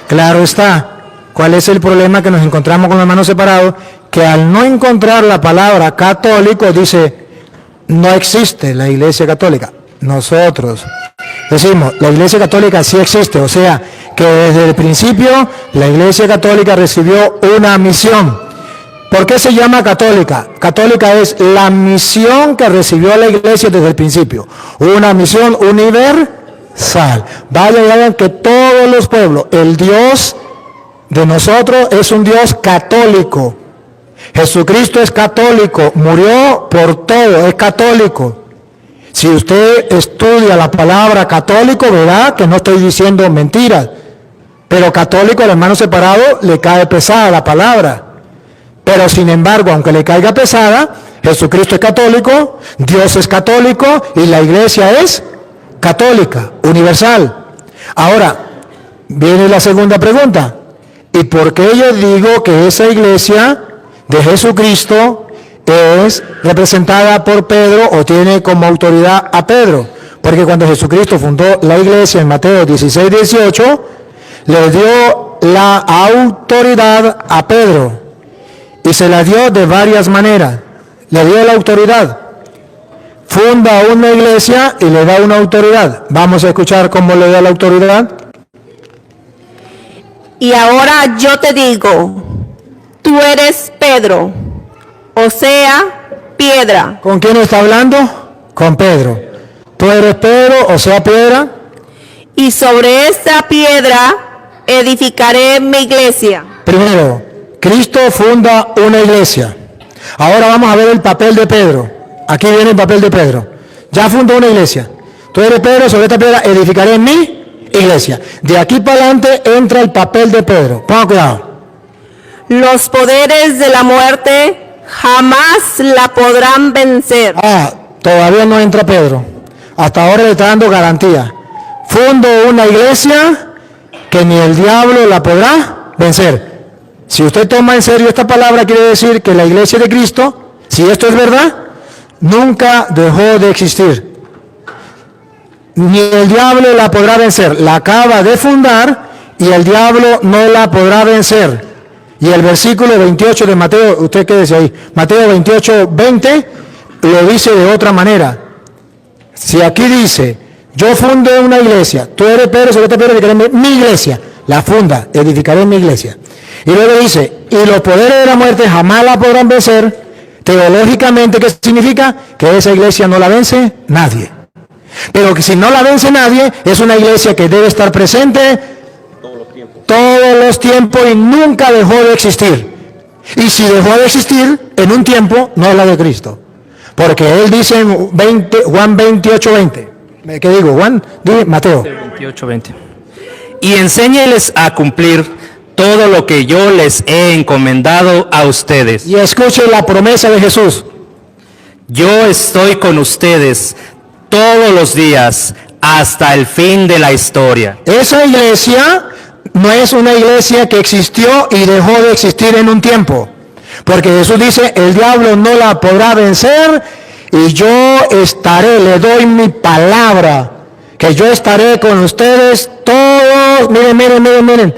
Claro está. ¿Cuál es el problema? Que nos encontramos con las manos separadas, que al no encontrar la palabra católico, dice, no existe la iglesia católica. Nosotros decimos, la iglesia católica sí existe, o sea, que desde el principio la iglesia católica recibió una misión. ¿Por qué se llama católica? Católica es la misión que recibió la iglesia desde el principio, una misión universal. Vayan y hagan que todos los pueblos, el Dios de nosotros es un Dios católico. Jesucristo es católico, murió por todo, es católico. Si usted estudia la palabra católico, verá que no estoy diciendo mentiras. Pero católico, al hermano separado, le cae pesada la palabra. Pero sin embargo, aunque le caiga pesada, Jesucristo es católico, Dios es católico y la iglesia es católica, universal. Ahora, viene la segunda pregunta. ¿Y por qué yo digo que esa iglesia de Jesucristo es representada por Pedro o tiene como autoridad a Pedro? Porque cuando Jesucristo fundó la iglesia en Mateo 16, 18, le dio la autoridad a Pedro y se la dio de varias maneras. Le dio la autoridad. Funda una iglesia y le da una autoridad. Vamos a escuchar cómo le da la autoridad. Y ahora yo te digo, tú eres Pedro, o sea, piedra. ¿Con quién está hablando? Con Pedro. Tú eres Pedro, o sea, piedra. Y sobre esta piedra edificaré mi iglesia. Primero, Cristo funda una iglesia. Ahora vamos a ver el papel de Pedro. Aquí viene el papel de Pedro. Ya fundó una iglesia. Tú eres Pedro, sobre esta piedra edificaré mi iglesia. De aquí para adelante entra el papel de Pedro. Ponga cuidado. Los poderes de la muerte jamás la podrán vencer. Todavía no entra Pedro. Hasta ahora le está dando garantía. Fundo una iglesia que ni el diablo la podrá vencer. Si usted toma en serio esta palabra, quiere decir que la iglesia de Cristo, si esto es verdad, nunca dejó de existir. Ni el diablo la podrá vencer. La acaba de fundar y el diablo no la podrá vencer. Y el versículo 28 de Mateo, ¿usted qué dice ahí? Mateo 28, 20, lo dice de otra manera. Si aquí dice, yo fundé una iglesia, tú eres Pedro, sobre esta piedra edificaré mi iglesia. la funda, edificaré mi iglesia. Y luego dice, y los poderes de la muerte jamás la podrán vencer. Teológicamente, ¿qué significa? Que esa iglesia no la vence nadie. Pero que si no la vence nadie, es una iglesia que debe estar presente todos los tiempos y nunca dejó de existir. Y si dejó de existir en un tiempo, no es la de Cristo. Porque él dice en Juan 28:20. ¿Qué digo? Juan, Mateo. 28:20. Y enséñeles a cumplir todo lo que yo les he encomendado a ustedes. Y escuchen la promesa de Jesús. Yo estoy con ustedes todos los días hasta el fin de la historia. Esa iglesia no es una iglesia que existió y dejó de existir en un tiempo. Porque Jesús dice, el diablo no la podrá vencer y yo estaré, le doy mi palabra, que yo estaré con ustedes todos, miren,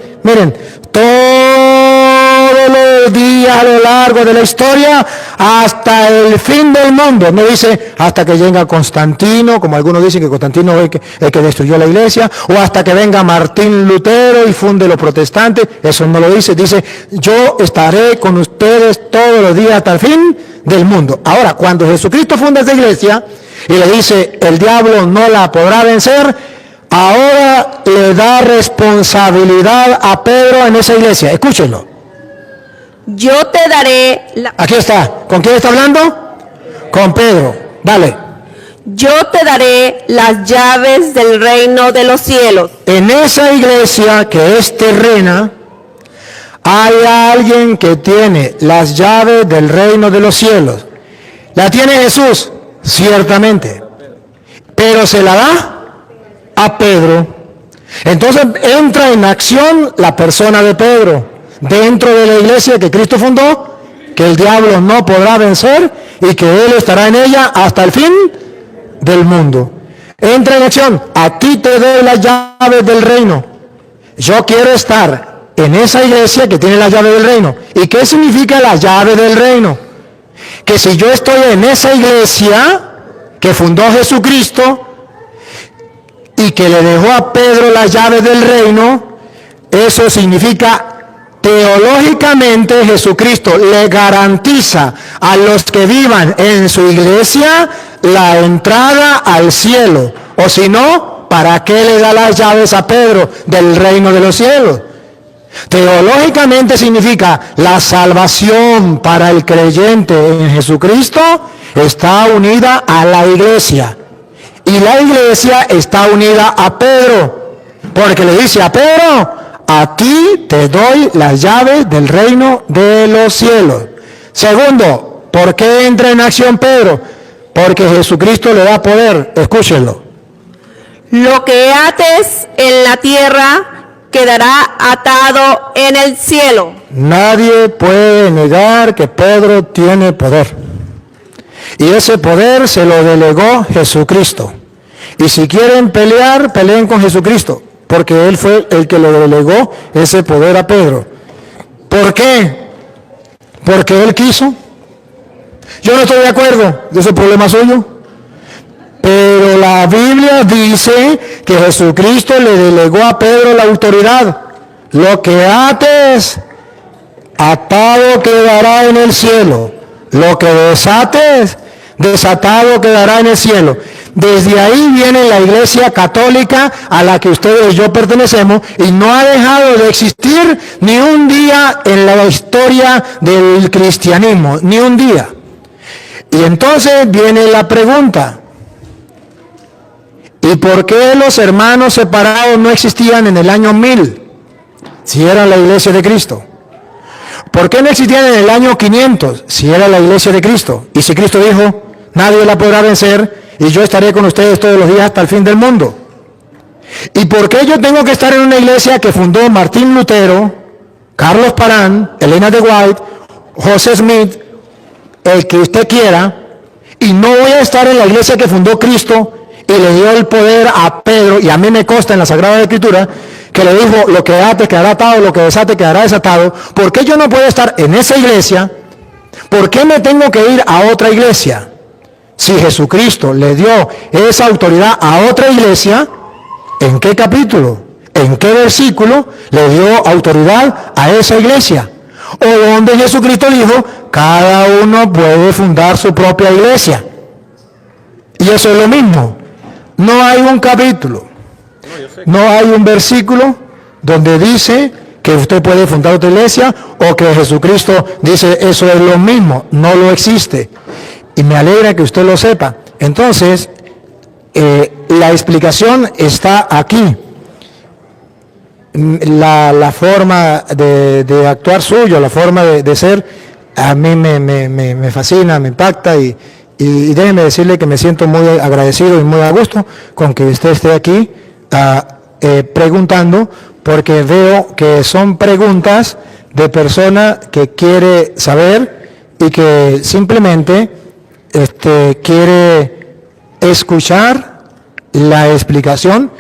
todos los días a lo largo de la historia hasta el fin del mundo. No dice hasta que venga Constantino, como algunos dicen que Constantino es el que destruyó la iglesia, o hasta que venga Martín Lutero y funde los protestantes. Eso no lo dice. Dice, yo estaré con ustedes todos los días hasta el fin del mundo. Ahora, cuando Jesucristo funda esta iglesia y le dice, el diablo no la podrá vencer, ahora le da responsabilidad a Pedro en esa iglesia. Escúchenlo. Yo te daré Aquí está. ¿Con quién está hablando? Con Pedro. Dale. yo te daré las llaves del reino de los cielos. En esa iglesia que es terrena, hay alguien que tiene las llaves del reino de los cielos. ¿La tiene Jesús? Ciertamente. Pero se la da a Pedro. Entonces entra en acción la persona de Pedro dentro de la iglesia que Cristo fundó, que el diablo no podrá vencer y que Él estará en ella hasta el fin del mundo. Entra en acción. A ti te doy las llaves del reino. Yo quiero estar en esa iglesia que tiene la llave del reino. ¿Y qué significa la llave del reino? Que si yo estoy en esa iglesia que fundó Jesucristo y que le dejó a Pedro las llaves del reino, eso significa teológicamente Jesucristo le garantiza a los que vivan en su iglesia la entrada al cielo. O si no, ¿para qué le da las llaves a Pedro del reino de los cielos? Teológicamente significa la salvación para el creyente en Jesucristo está unida a la iglesia. Y la iglesia está unida a Pedro. Porque le dice a Pedro, a ti te doy las llaves del reino de los cielos. Segundo, ¿por qué entra en acción Pedro? Porque Jesucristo le da poder. Escúchenlo. Lo que ates en la tierra quedará atado en el cielo. Nadie puede negar que Pedro tiene poder. Y ese poder se lo delegó Jesucristo. Y si quieren pelear, peleen con Jesucristo. Porque Él fue el que le delegó ese poder a Pedro. ¿Por qué? Porque Él quiso. Yo no estoy de acuerdo, de ese problema suyo. Pero la Biblia dice que Jesucristo le delegó a Pedro la autoridad. Lo que ates, atado quedará en el cielo. Lo que desates, desatado quedará en el cielo. Desde ahí viene la iglesia católica a la que ustedes y yo pertenecemos y no ha dejado de existir ni un día en la historia del cristianismo, ni un día. Y entonces viene la pregunta, ¿y por qué los hermanos separados no existían en el año 1000, si era la iglesia de Cristo? ¿Por qué no existían en el año 500, si era la iglesia de Cristo? Y si Cristo dijo, nadie la podrá vencer y yo estaré con ustedes todos los días hasta el fin del mundo. ¿Y por qué yo tengo que estar en una iglesia que fundó Martín Lutero, Carlos Parán, Elena de White, José Smith, el que usted quiera, y no voy a estar en la iglesia que fundó Cristo y le dio el poder a Pedro, y a mí me consta en la Sagrada Escritura, que le dijo, lo que ates quedará atado, lo que desate quedará desatado? ¿Por qué yo no puedo estar en esa iglesia? ¿Por qué me tengo que ir a otra iglesia? Si Jesucristo le dio esa autoridad a otra iglesia, ¿en qué capítulo? ¿En qué versículo le dio autoridad a esa iglesia? O donde Jesucristo dijo, cada uno puede fundar su propia iglesia. Y eso es lo mismo. No hay un capítulo, no hay un versículo donde dice que usted puede fundar otra iglesia o que Jesucristo dice eso es lo mismo. No lo existe. Y me alegra que usted lo sepa. Entonces, la explicación está aquí. La forma de actuar suyo, la forma de ser, a mí me fascina, me impacta y déjeme decirle que me siento muy agradecido y muy a gusto con que usted esté aquí preguntando, porque veo que son preguntas de persona que quiere saber y que simplemente quiere escuchar la explicación.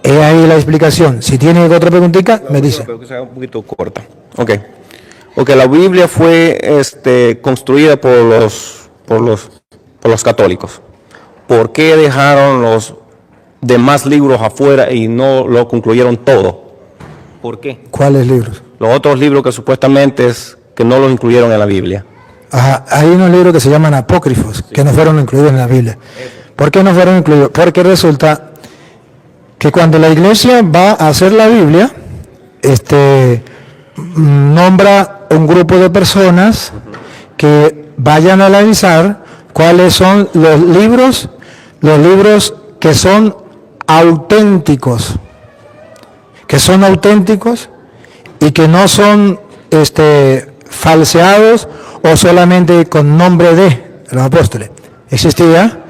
He ahí la explicación. Si tiene otra preguntita, me dice. Creo que sea un poquito corta. Ok. La Biblia fue construida por los católicos. ¿Por qué dejaron los demás libros afuera y no lo concluyeron todo? ¿Por qué? ¿Cuáles libros? Los otros libros que supuestamente que no los incluyeron en la Biblia. Ajá, hay unos libros que se llaman apócrifos, sí, que no fueron incluidos en la Biblia. ¿Por qué no fueron incluidos? Porque resulta que cuando la iglesia va a hacer la Biblia, nombra un grupo de personas que vayan a analizar cuáles son los libros que son auténticos, y que no son falseados o solamente con nombre de los apóstoles. Existía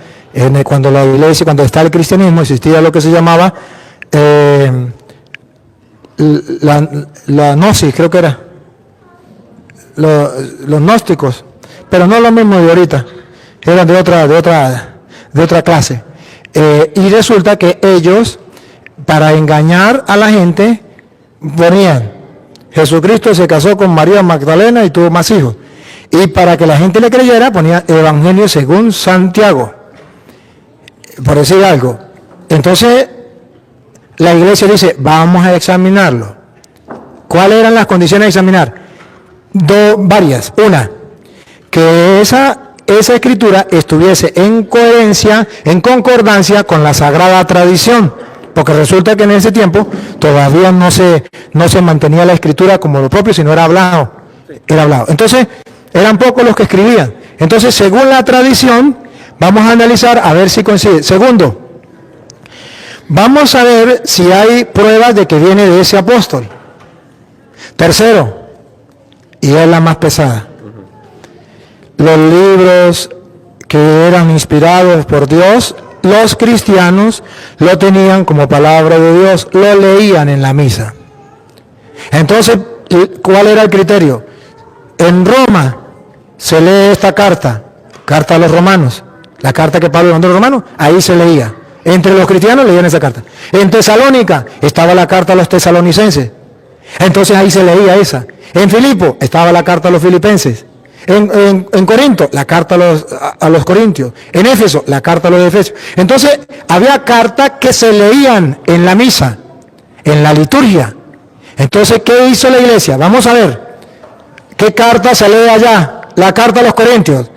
cuando la iglesia, cuando está el cristianismo, existía lo que se llamaba la gnosis, creo que era, los gnósticos, pero no lo mismo de ahorita, eran de otra clase. Y resulta que ellos, para engañar a la gente, ponían, Jesucristo se casó con María Magdalena y tuvo más hijos. Y para que la gente le creyera, ponía Evangelio según Santiago, por decir algo. Entonces, la iglesia dice, vamos a examinarlo. ¿Cuáles eran las condiciones de examinar? Varias. Una, que esa escritura estuviese en coherencia, en concordancia con la sagrada tradición. Porque resulta que en ese tiempo todavía no se mantenía la escritura como lo propio, sino era hablado. Entonces, eran pocos los que escribían. Entonces, según la tradición, vamos a analizar a ver si coincide. Segundo, vamos a ver si hay pruebas de que viene de ese apóstol. Tercero, y es la más pesada, los libros que eran inspirados por Dios, los cristianos lo tenían como palabra de Dios, lo leían en la misa. Entonces, ¿cuál era el criterio? En Roma se lee esta carta a los romanos, la carta que Pablo mandó a los romanos, ahí se leía. Entre los cristianos leían esa carta. En Tesalónica estaba la carta a los tesalonicenses, entonces ahí se leía esa. En Filipo estaba la carta a los filipenses. En Corinto, la carta a los corintios. En Éfeso, la carta a los efesios. Entonces, había cartas que se leían en la misa, en la liturgia. Entonces, ¿qué hizo la iglesia? Vamos a ver. ¿Qué carta se lee allá? La carta a los corintios.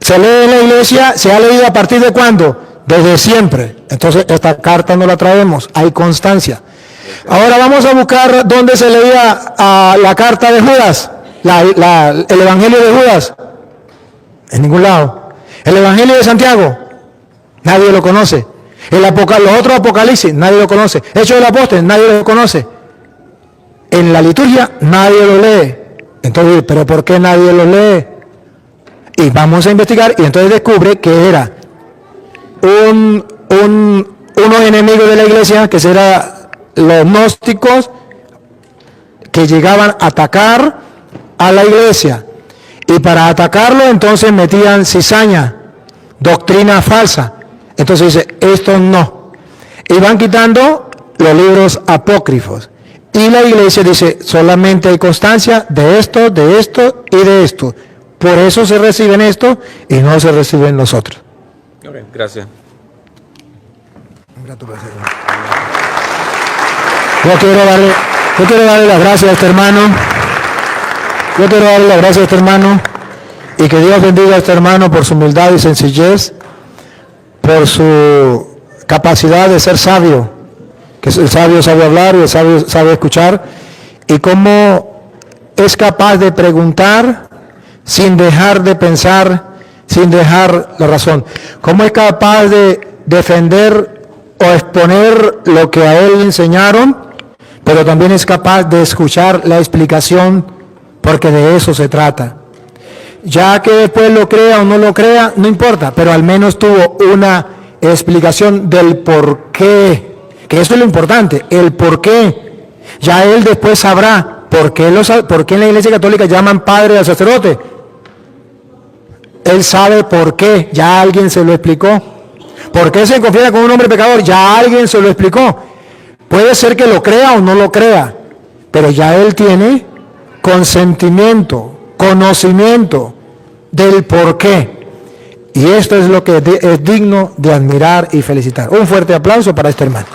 Se lee en la iglesia, ¿se ha leído a partir de cuándo? Desde siempre. Entonces, esta carta no la traemos, hay constancia. Ahora vamos a buscar dónde se leía la carta de Judas. El Evangelio de Judas, en ningún lado. El Evangelio de Santiago, nadie lo conoce. Los otros Apocalipsis, nadie lo conoce. Hechos del Apóstol, nadie lo conoce. En la liturgia, nadie lo lee. Entonces, ¿pero por qué nadie lo lee? Y vamos a investigar, y entonces descubre que era unos enemigos de la iglesia, que eran los gnósticos, que llegaban a atacar a la iglesia, y para atacarlo entonces metían cizaña, doctrina falsa. Entonces dice, esto no, y van quitando los libros apócrifos, y la iglesia dice, solamente hay constancia de esto y de esto, por eso se reciben esto y no se reciben los otros. Okay, gracias. Gracias. Yo quiero darle las gracias a este hermano. Yo quiero darle las gracias a este hermano y que Dios bendiga a este hermano por su humildad y sencillez, por su capacidad de ser sabio, que el sabio sabe hablar y el sabio sabe escuchar, y cómo es capaz de preguntar sin dejar de pensar, sin dejar la razón. Cómo es capaz de defender o exponer lo que a él le enseñaron, pero también es capaz de escuchar la explicación, porque de eso se trata. Ya que después lo crea o no lo crea, no importa, pero al menos tuvo una explicación del por qué, que eso es lo importante, el por qué. Ya él después sabrá por qué en la Iglesia Católica llaman padre al sacerdote. Él sabe por qué, ya alguien se lo explicó. ¿Por qué se confiesa con un hombre pecador? Ya alguien se lo explicó. Puede ser que lo crea o no lo crea, pero ya él tiene consentimiento, conocimiento del por qué. Y esto es lo que es digno de admirar y felicitar. Un fuerte aplauso para este hermano.